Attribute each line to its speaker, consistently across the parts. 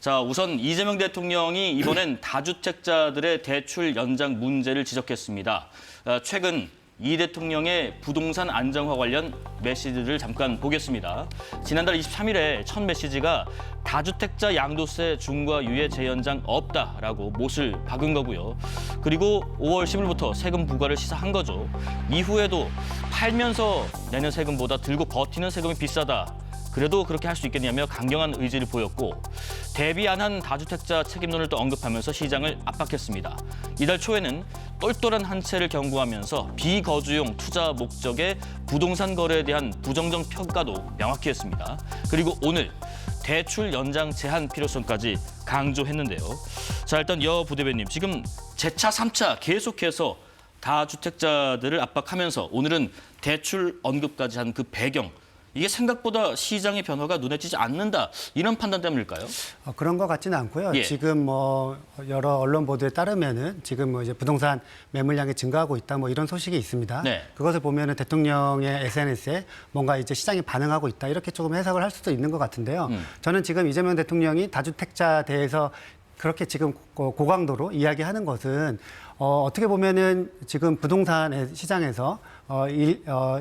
Speaker 1: 자, 우선 이재명 대통령이 이번엔 다주택자들의 대출 연장 문제를 지적했습니다. 최근 이 대통령의 부동산 안정화 관련 메시지를 잠깐 보겠습니다. 지난달 23일에 첫 메시지가 다주택자 양도세 중과 유예 재연장 없다라고 못을 박은 거고요. 그리고 5월 10일부터 세금 부과를 시사한 거죠. 이후에도 팔면서 내는 세금보다 들고 버티는 세금이 비싸다. 그래도 그렇게 할 수 있겠냐며 강경한 의지를 보였고 대비 안 한 다주택자 책임론을 또 언급하면서 시장을 압박했습니다. 이달 초에는 똘똘한 한 채를 경고하면서 비거주용 투자 목적의 부동산 거래에 대한 부정적 평가도 명확히 했습니다. 그리고 오늘 대출 연장 제한 필요성까지 강조했는데요. 자, 일단 여 부대변님, 지금 재차 3차 계속해서 다주택자들을 압박하면서 오늘은 대출 언급까지 한 그 배경, 이게 생각보다 시장의 변화가 눈에 띄지 않는다, 이런 판단 때문일까요?
Speaker 2: 그런 것 같지는 않고요.
Speaker 1: 예.
Speaker 2: 지금 여러 언론 보도에 따르면은 지금 이제 부동산 매물량이 증가하고 있다, 이런 소식이 있습니다.
Speaker 1: 네.
Speaker 2: 그것을 보면은 대통령의 SNS에 뭔가 이제 시장이 반응하고 있다, 이렇게 조금 해석을 할 수도 있는 것 같은데요. 저는 지금 이재명 대통령이 다주택자 대해서 그렇게 지금 고강도로 이야기하는 것은 어떻게 보면은 지금 부동산 시장에서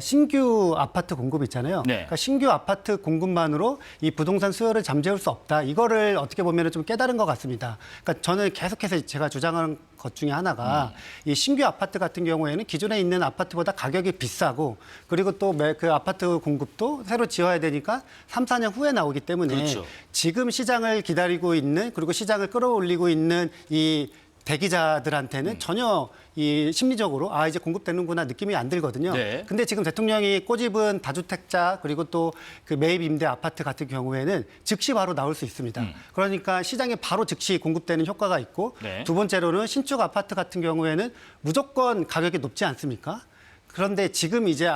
Speaker 2: 신규 아파트 공급 있잖아요.
Speaker 1: 네.
Speaker 2: 그러니까 신규 아파트 공급만으로 이 부동산 수요를 잠재울 수 없다. 이거를 어떻게 보면은 좀 깨달은 것 같습니다. 그러니까 저는 계속해서 제가 주장하는 것 중에 하나가 이 신규 아파트 같은 경우에는 기존에 있는 아파트보다 가격이 비싸고, 그리고 또 그 아파트 공급도 새로 지어야 되니까 3, 4년 후에 나오기 때문에
Speaker 1: 그렇죠.
Speaker 2: 지금 시장을 기다리고 있는, 그리고 시장을 끌어올리고 있는 이 대기자들한테는 전혀 이 심리적으로 이제 공급되는구나 느낌이 안 들거든요.
Speaker 1: 네.
Speaker 2: 근데 지금 대통령이 꼬집은 다주택자 그리고 또 그 매입 임대 아파트 같은 경우에는 즉시 바로 나올 수 있습니다. 그러니까 시장에 바로 즉시 공급되는 효과가 있고,
Speaker 1: 네.
Speaker 2: 두 번째로는 신축 아파트 같은 경우에는 무조건 가격이 높지 않습니까? 그런데 지금 이제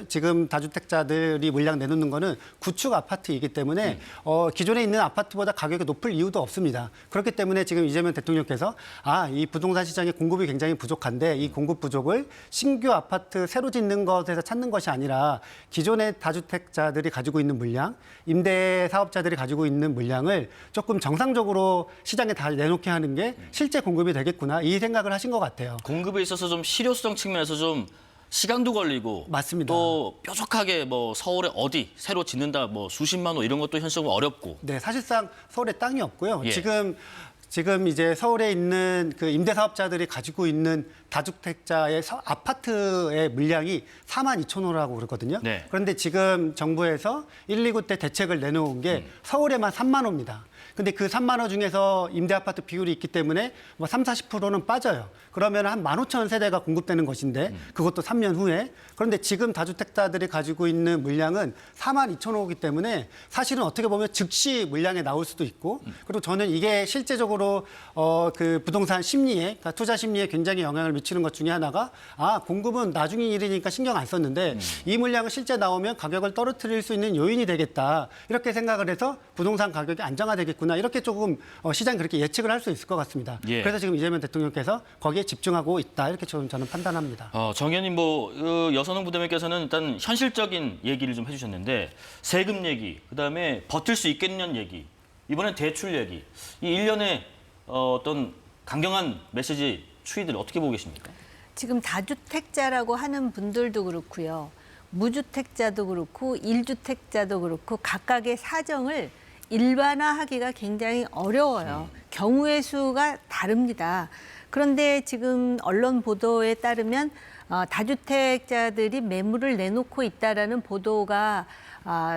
Speaker 2: 지금 다주택자들이 물량 내놓는 거는 구축 아파트이기 때문에 기존에 있는 아파트보다 가격이 높을 이유도 없습니다. 그렇기 때문에 지금 이재명 대통령께서 이 부동산 시장의 공급이 굉장히 부족한데 이 공급 부족을 신규 아파트 새로 짓는 것에서 찾는 것이 아니라 기존의 다주택자들이 가지고 있는 물량, 임대 사업자들이 가지고 있는 물량을 조금 정상적으로 시장에 다 내놓게 하는 게 실제 공급이 되겠구나, 이 생각을 하신 것 같아요.
Speaker 1: 공급에 있어서 좀 실효성 측면에서 좀 시간도 걸리고,
Speaker 2: 맞습니다.
Speaker 1: 또 뾰족하게 서울에 어디 새로 짓는다, 수십만 호 이런 것도 현실적으로 어렵고.
Speaker 2: 네, 사실상 서울에 땅이 없고요.
Speaker 1: 예.
Speaker 2: 지금 이제 서울에 있는 그 임대 사업자들이 가지고 있는 다주택자의 아파트의 물량이 42,000호라고 그러거든요.
Speaker 1: 네.
Speaker 2: 그런데 지금 정부에서 129 때 대책을 내놓은 게 서울에만 3만 호입니다. 근데 그 3만 호 중에서 임대 아파트 비율이 있기 때문에 3, 40%는 빠져요. 그러면 한 15,000세대가 공급되는 것인데 그것도 3년 후에. 그런데 지금 다주택자들이 가지고 있는 물량은 42,000호이기 때문에 사실은 어떻게 보면 즉시 물량에 나올 수도 있고, 그리고 저는 이게 실제적으로 그 부동산 심리에, 그러니까 투자 심리에 굉장히 영향을 미치는 것 중에 하나가 공급은 나중에 일이니까 신경 안 썼는데 이 물량은 실제 나오면 가격을 떨어뜨릴 수 있는 요인이 되겠다, 이렇게 생각을 해서 부동산 가격이 안정화되겠구나, 이렇게 조금 시장이 그렇게 예측을 할 수 있을 것 같습니다.
Speaker 1: 예.
Speaker 2: 그래서 지금 이재명 대통령께서 거기에 집중하고 있다, 이렇게 저는 판단합니다.
Speaker 1: 정 의원님, 여선홍 부대변께서는 일단 현실적인 얘기를 좀 해주셨는데, 세금 얘기, 그다음에 버틸 수 있겠냐는 얘기, 이번엔 대출 얘기, 이 일련의 어떤 강경한 메시지 추이들 어떻게 보고 계십니까?
Speaker 3: 지금 다주택자라고 하는 분들도 그렇고요. 무주택자도 그렇고 1주택자도 그렇고 각각의 사정을 일반화하기가 굉장히 어려워요. 경우의 수가 다릅니다. 그런데 지금 언론 보도에 따르면 다주택자들이 매물을 내놓고 있다라는 보도가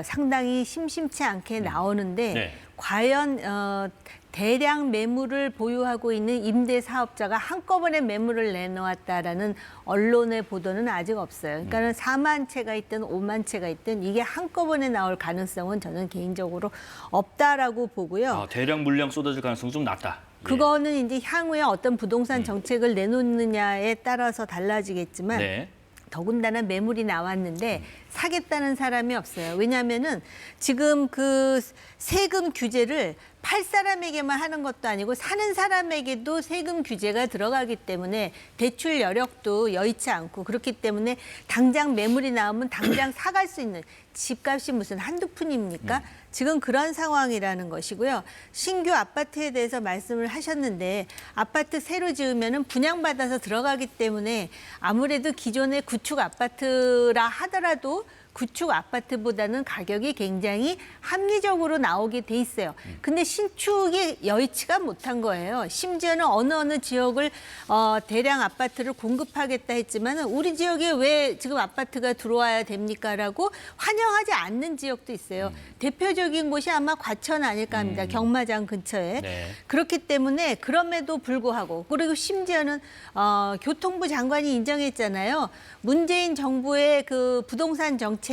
Speaker 3: 상당히 심심치 않게 나오는데
Speaker 1: 네.
Speaker 3: 과연 대량 매물을 보유하고 있는 임대 사업자가 한꺼번에 매물을 내놓았다라는 언론의 보도는 아직 없어요. 그러니까 4만 채가 있든 5만 채가 있든 이게 한꺼번에 나올 가능성은 저는 개인적으로 없다라고 보고요.
Speaker 1: 대량 물량 쏟아질 가능성이 좀 낮다.
Speaker 3: 그거는 이제 향후에 어떤 부동산 정책을 내놓느냐에 따라서 달라지겠지만
Speaker 1: 네.
Speaker 3: 더군다나 매물이 나왔는데 사겠다는 사람이 없어요. 왜냐하면은 지금 그 세금 규제를 팔 사람에게만 하는 것도 아니고 사는 사람에게도 세금 규제가 들어가기 때문에 대출 여력도 여의치 않고, 그렇기 때문에 당장 매물이 나오면 당장 사갈 수 있는, 집값이 무슨 한두 푼입니까? 지금 그런 상황이라는 것이고요. 신규 아파트에 대해서 말씀을 하셨는데 아파트 새로 지으면은 분양받아서 들어가기 때문에 아무래도 기존의 구축 아파트라 하더라도 구축 아파트보다는 가격이 굉장히 합리적으로 나오게 돼 있어요. 근데 신축이 여의치가 못한 거예요. 심지어는 어느 지역을 대량 아파트를 공급하겠다 했지만 우리 지역에 왜 지금 아파트가 들어와야 됩니까라고 환영하지 않는 지역도 있어요. 대표적인 곳이 아마 과천 아닐까 합니다. 경마장 근처에.
Speaker 1: 네.
Speaker 3: 그렇기 때문에 그럼에도 불구하고 그리고 심지어는 교통부 장관이 인정했잖아요. 문재인 정부의 그 부동산 정책에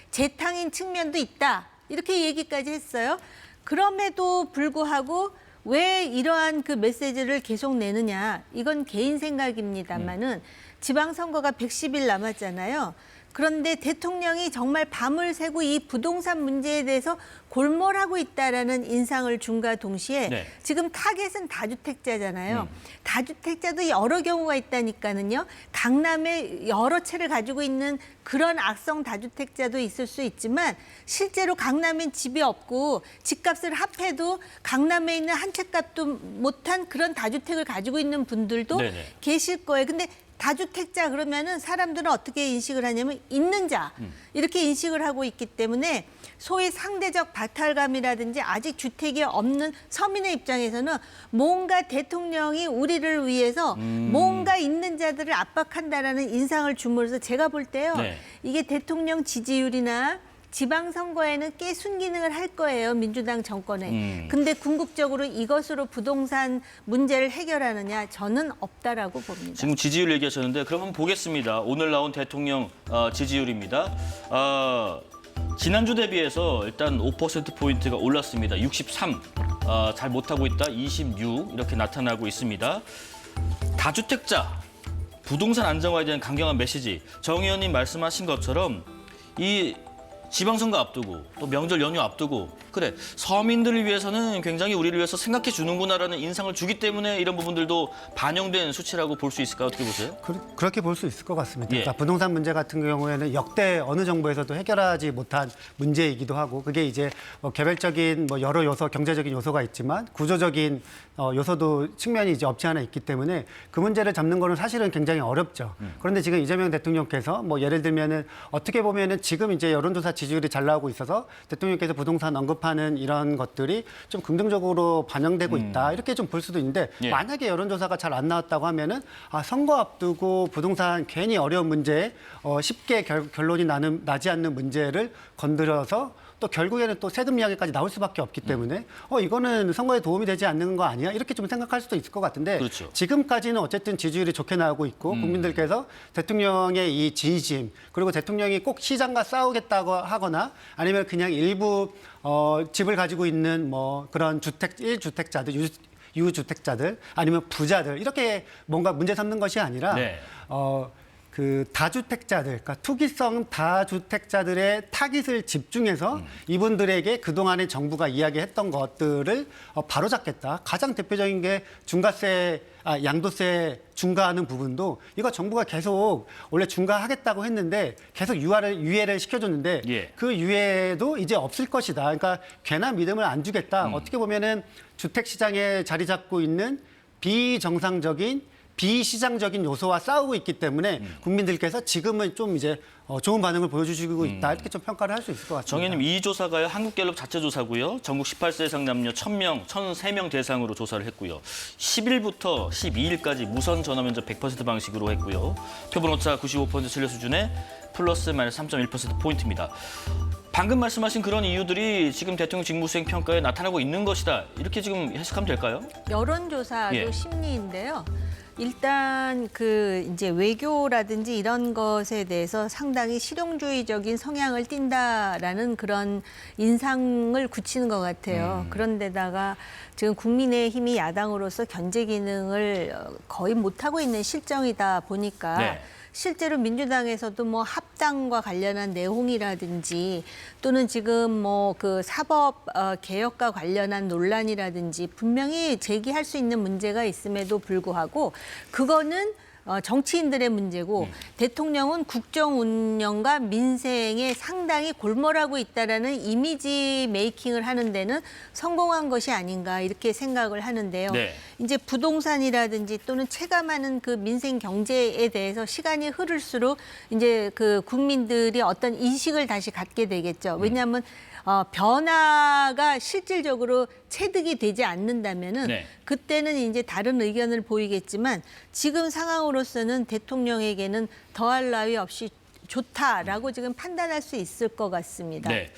Speaker 3: 재탕인 측면도 있다. 이렇게 얘기까지 했어요. 그럼에도 불구하고 왜 이러한 그 메시지를 계속 내느냐. 이건 개인 생각입니다만은 지방선거가 110일 남았잖아요. 그런데 대통령이 정말 밤을 새고 이 부동산 문제에 대해서 골몰하고 있다라는 인상을 준과 동시에
Speaker 1: 네.
Speaker 3: 지금 타겟은 다주택자잖아요. 다주택자도 여러 경우가 있다니까는요. 강남에 여러 채를 가지고 있는 그런 악성 다주택자도 있을 수 있지만 실제로 강남엔 집이 없고 집값을 합해도 강남에 있는 한 채 값도 못한 그런 다주택을 가지고 있는 분들도
Speaker 1: 네네.
Speaker 3: 계실 거예요. 근데 다주택자 그러면은 사람들은 어떻게 인식을 하냐면 있는 자 이렇게 인식을 하고 있기 때문에 소위 상대적 박탈감이라든지 아직 주택이 없는 서민의 입장에서는 뭔가 대통령이 우리를 위해서 뭔가 있는 자들을 압박한다라는 인상을 줌으로써 제가 볼 때요.
Speaker 1: 네.
Speaker 3: 이게 대통령 지지율이나 지방선거에는 꽤 순기능을 할 거예요. 민주당 정권에. 근데 궁극적으로 이것으로 부동산 문제를 해결하느냐 저는 없다라고 봅니다.
Speaker 1: 지금 지지율 얘기하셨는데 그럼 한번 보겠습니다. 오늘 나온 대통령 지지율입니다. 지난주 대비해서 일단 5%포인트가 올랐습니다. 63, 잘 못하고 있다 26 이렇게 나타나고 있습니다. 다주택자, 부동산 안정화에 대한 강경한 메시지. 정 의원님 말씀하신 것처럼 이 지방선거 앞두고 또 명절 연휴 앞두고 그래 서민들을 위해서는 굉장히 우리를 위해서 생각해 주는구나라는 인상을 주기 때문에 이런 부분들도 반영된 수치라고 볼 수 있을까요? 어떻게 보세요?
Speaker 2: 그렇게 볼 수 있을 것 같습니다.
Speaker 1: 예.
Speaker 2: 그러니까 부동산 문제 같은 경우에는 역대 어느 정부에서도 해결하지 못한 문제이기도 하고 그게 이제 개별적인 여러 요소, 경제적인 요소가 있지만 구조적인 요소도 측면이 이제 없지 않아 있기 때문에 그 문제를 잡는 거는 사실은 굉장히 어렵죠. 그런데 지금 이재명 대통령께서 예를 들면은 어떻게 보면은 지금 이제 여론조사 지지율이 잘 나오고 있어서 대통령께서 부동산 언급하는 이런 것들이 좀 긍정적으로 반영되고 있다 이렇게 좀 볼 수도 있는데
Speaker 1: 예.
Speaker 2: 만약에 여론조사가 잘 안 나왔다고 하면은 선거 앞두고 부동산 괜히 어려운 문제에 쉽게 결론이 나지 않는 문제를 건드려서 또 결국에는 또 세금 이야기까지 나올 수밖에 없기 때문에 이거는 선거에 도움이 되지 않는 거 아니야? 이렇게 좀 생각할 수도 있을 것 같은데
Speaker 1: 그렇죠.
Speaker 2: 지금까지는 어쨌든 지지율이 좋게 나오고 있고 국민들께서 대통령의 이 진심 그리고 대통령이 꼭 시장과 싸우겠다고 하거나 아니면 그냥 일부 집을 가지고 있는 그런 1주택자들 유주택자들 아니면 부자들 이렇게 뭔가 문제 삼는 것이 아니라
Speaker 1: 네.
Speaker 2: 그 다주택자들, 그러니까 투기성 다주택자들의 타깃을 집중해서 이분들에게 그동안에 정부가 이야기했던 것들을 바로잡겠다. 가장 대표적인 게 양도세 중과하는 부분도 이거 정부가 계속 원래 중과하겠다고 했는데 계속 유예를 시켜줬는데
Speaker 1: 예.
Speaker 2: 그 유예도 이제 없을 것이다. 그러니까 괜한 믿음을 안 주겠다. 어떻게 보면은 주택 시장에 자리 잡고 있는 비정상적인 비시장적인 요소와 싸우고 있기 때문에 국민들께서 지금은 좀 이제 좋은 반응을 보여주시고 있다 이렇게 좀 평가를 할 수 있을 것 같습니다.
Speaker 1: 정 의원님 이 조사가요 한국갤럽 자체 조사고요. 전국 18세 이상 남녀 1,000명, 1,003명 대상으로 조사를 했고요. 10일부터 12일까지 무선 전화 면접 100% 방식으로 했고요. 표본 오차 95% 진료 수준에 플러스 마이너스 3.1%포인트입니다. 방금 말씀하신 그런 이유들이 지금 대통령 직무수행 평가에 나타나고 있는 것이다. 이렇게 지금 해석하면 될까요?
Speaker 3: 여론조사도
Speaker 1: 예.
Speaker 3: 심리인데요. 일단 이제 외교라든지 이런 것에 대해서 상당히 실용주의적인 성향을 띈다라는 그런 인상을 굳히는 것 같아요. 그런데다가 지금 국민의힘이 야당으로서 견제 기능을 거의 못하고 있는 실정이다 보니까
Speaker 1: 네.
Speaker 3: 실제로 민주당에서도 합당과 관련한 내용이라든지 또는 지금 그 사법 개혁과 관련한 논란이라든지 분명히 제기할 수 있는 문제가 있음에도 불구하고 그거는 정치인들의 문제고 대통령은 국정 운영과 민생에 상당히 골몰하고 있다라는 이미지 메이킹을 하는 데는 성공한 것이 아닌가 이렇게 생각을 하는데요.
Speaker 1: 네.
Speaker 3: 이제 부동산이라든지 또는 체감하는 그 민생 경제에 대해서 시간이 흐를수록 이제 그 국민들이 어떤 인식을 다시 갖게 되겠죠. 왜냐하면 변화가 실질적으로 체득이 되지 않는다면은
Speaker 1: 네.
Speaker 3: 그때는 이제 다른 의견을 보이겠지만 지금 상황으로서는 대통령에게는 더할 나위 없이 좋다라고 지금 판단할 수 있을 것 같습니다.
Speaker 1: 네.